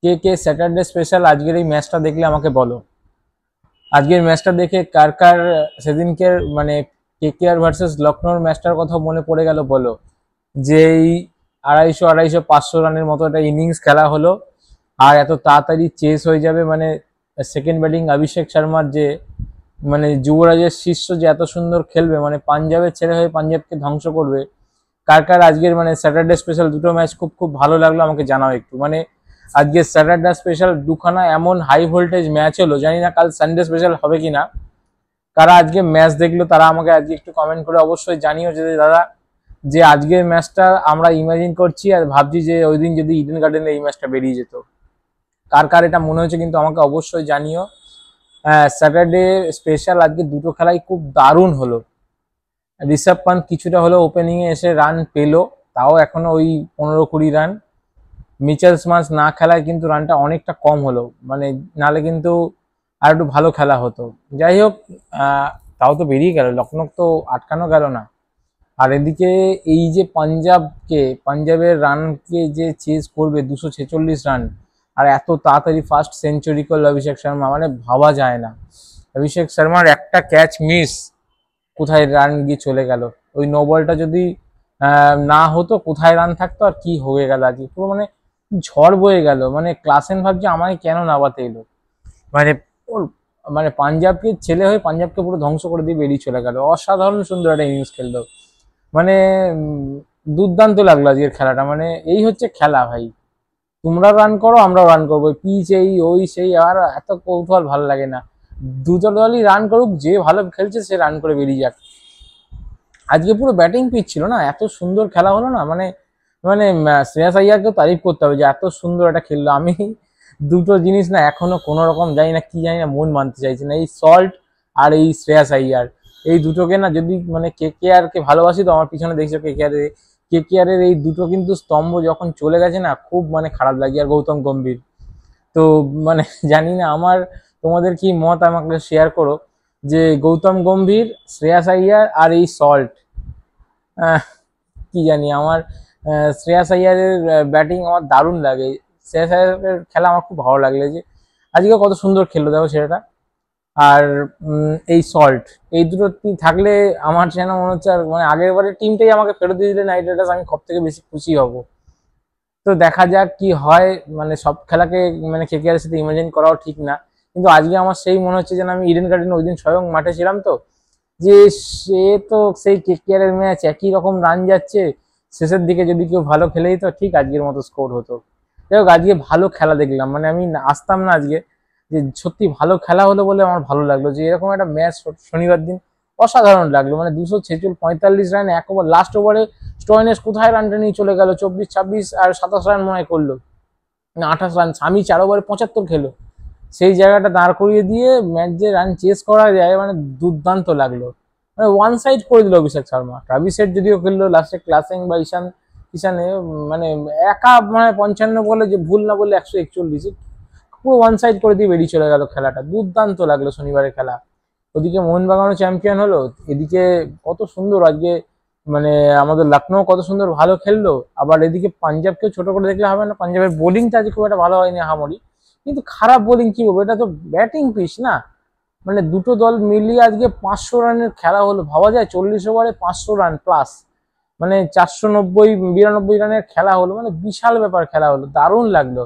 কে কে Saturday special আজকের এই ম্যাচটা দেখলে আমাকে বলো। আজকের ম্যাচটা দেখে কার কার সেদিনকের মানে কেকেআর ভার্সেস লখনৌর ম্যাচটার কথা মনে পড়ে গেল বলো। যে এই 250-500 রানের মতো একটা ইনিংস খেলা হলো, আর এত তাড়াতাড়ি চেস হয়ে যাবে, মানে সেকেন্ড ব্যাটিং অভিষেক শর্মার যে মানে যুবরাজের শিষ্য যে এত সুন্দর খেলবে, মানে পাঞ্জাবের ছেলে হয়ে পাঞ্জাবকে ধ্বংস করবে। কার কার আজকের মানে স্যাটারডে স্পেশাল দুটো ম্যাচ খুব খুব ভালো লাগলো আমাকে জানাও একটু। মানে আজকে স্যাটারডে স্পেশাল দুখানা এমন হাই ভোল্টেজ ম্যাচ হলো, জানি না কাল সানডে স্পেশাল হবে কিনা। কারা আজকে ম্যাচ দেখলো তারা আমাকে আজকে একটু কমেন্ট করে অবশ্যই জানিও যে দাদা, যে আজকের ম্যাচটা আমরা ইমাজিন করছি আর ভাবছি যে ওই দিন যদি ইডেন গার্ডেনে এই ম্যাচটা বেরিয়ে যেত। কার কার এটা মনে হচ্ছে কিন্তু আমাকে অবশ্যই জানিও। স্যাটারডে স্পেশাল আজকে দুটো খেলাই খুব দারুণ হলো। ঋষভ পান্ত কিছুটা হলো ওপেনিং এ এসে রান পেলো, তাও এখনো ওই 15-20 রান। মিচেল স্মার্শ না খেলায় কিন্তু রানটা অনেকটা কম হলো, মানে নালে কিন্তু আর একটু ভালো খেলা হতো। যাই হোক, তাও তো বেরিয়ে গেল, লখনৌ তো আটকানো গেল না। আর এদিকে এই যে পাঞ্জাবের রানকে যে চেজ করবে 246 রান, আর এত তাড়াতাড়ি ফার্স্ট সেঞ্চুরি করলো অভিষেক শর্মা, মানে ভাবা যায় না। অভিষেক শর্মার একটা ক্যাচ মিস, কোথায় রান গিয়ে চলে গেল। ওই নো বলটা যদি না হতো কোথায় রান থাকতো আর কি হয়ে গেল আজকে, পুরো মানে ঝড় বয়ে গেল। মানে ক্লাসেন ভাবছে আমায় কেন নামাতে এলো, মানে ওর মানে পাঞ্জাবকে ছেলে হয়ে পাঞ্জাবকে পুরো ধ্বংস করে দিয়ে বেরিয়ে চলে গেল। অসাধারণ সুন্দর একটা ইনিংস খেললো, মানে দুর্দান্ত লাগলো আজকের খেলাটা। মানে এই হচ্ছে খেলা ভাই, তোমরা রান করো আমরাও রান করবো, পিচ এই ওই সেই, আর এত কৌতূহল ভালো লাগে না। দুটো দলই রান করুক, যে ভালো খেলছে সে রান করে বেরিয়ে যাক। আজকে পুরো ব্যাটিং পিচ ছিল না, এত সুন্দর খেলা হলো না। মানে মানে শ্রেয়াস আইয়ারকেও তারিফ করতে হবে যে এত সুন্দর একটা খেললো। আমি দুটো জিনিস না এখনো কোনো রকম জানি না কি, জানি না মন মানতে চাইছে না, এই সল্ট আর এই শ্রেয়াস আইয়ার, এই দুটোকে না যদি মানে কেকেআর কে ভালোবাসি তো আমার পিছনে দেখছো কেকেআর এর এই দুটো কিন্তু স্তম্ভ যখন চলে গেছে না, খুব মানে খারাপ লাগে। আর গৌতম গম্ভীর তো মানে জানি না, আমার তোমাদের কি মত আমাকে শেয়ার করো যে গৌতম গম্ভীর, শ্রেয়াস আইয়ার আর এই সল্ট, কি জানি আমার শ্রেয়াস আইয়ারের ব্যাটিং আমার দারুণ লাগে। শ্রেয়াস আইয়ারের খেলা আমার খুব ভালো লাগলে যে আজকে কত সুন্দর খেললো দেখো সেটা। আর এই সল্ট, এই দুটো থাকলে আমার যেন মনে হচ্ছে আর মানে আগের বারের টিমটাই আমাকে ফেরত দিয়ে দিলে নাইট রাইডার্স, আমি সব থেকে বেশি খুশি হব। তো দেখা যাক কি হয়। মানে সব খেলাকে মানে কেকেআর এর সাথে ইমাজিন করাও ঠিক না, কিন্তু আজকে আমার সেই মনে হচ্ছে যেন আমি ইডেন গার্ডেন ওই দিন স্বয়ং মাঠে ছিলাম তো, যে সে তো সেই কেকেআর এর ম্যাচ একই রকম রান যাচ্ছে, শেষের দিকে যদি কেউ ভালো খেলে দিত ঠিক আজকের মতো স্কোর হতো। যাই হোক, আজকে ভালো খেলা দেখলাম, মানে আমি আসতাম না আজকে, যে সত্যি ভালো খেলা হলো বলে আমার ভালো লাগলো যে এরকম একটা ম্যাচ শনিবার দিন অসাধারণ লাগলো। মানে 245 রান এক ওভার, লাস্ট ওভারে স্টোয়নেস কোথায় রানটা নিয়ে চলে গেল, 24-26 আর 27 রান মনে করলো না 28 রান, স্বামী 4 ওভারে 75 খেলো, সেই জায়গাটা দাঁড় করিয়ে দিয়ে ম্যাচ যে রান চেস করা যায়, মানে দুর্দান্ত লাগলো। মানে ওয়ান সাইড করে দিল অভিষেক শর্মা। ট্রাভিস হেড যদিও খেললো লাস্টে, ক্লাসেন বা ঈশানে মানে একা মানে 55 বলে যে ভুল না বলে 141, পুরো ওয়ান সাইড করে দিয়ে বেরিয়ে চলে গেল খেলাটা। দুর্দান্ত লাগলো শনিবারের খেলা। ওদিকে মোহনবাগানও চ্যাম্পিয়ন হলো, এদিকে কত সুন্দর আজকে মানে আমাদের লখনৌ কত সুন্দর ভালো খেললো। আবার এদিকে পাঞ্জাবকেও ছোট করে দেখলে হবে না, পাঞ্জাবের বোলিংটা আজকে খুব একটা ভালো হয়নি হামরি, কিন্তু খারাপ বোলিং কি বলবো, এটা তো ব্যাটিং পিচ না। মানে দুটো দল মিলিয়ে আজকে 500 রানের খেলা হলো, ভাবা যায় 40 ওভারে 500 রান প্লাস, মানে 490-92 রানের খেলা হলো, মানে বিশাল ব্যাপার খেলা হলো, দারুণ লাগলো।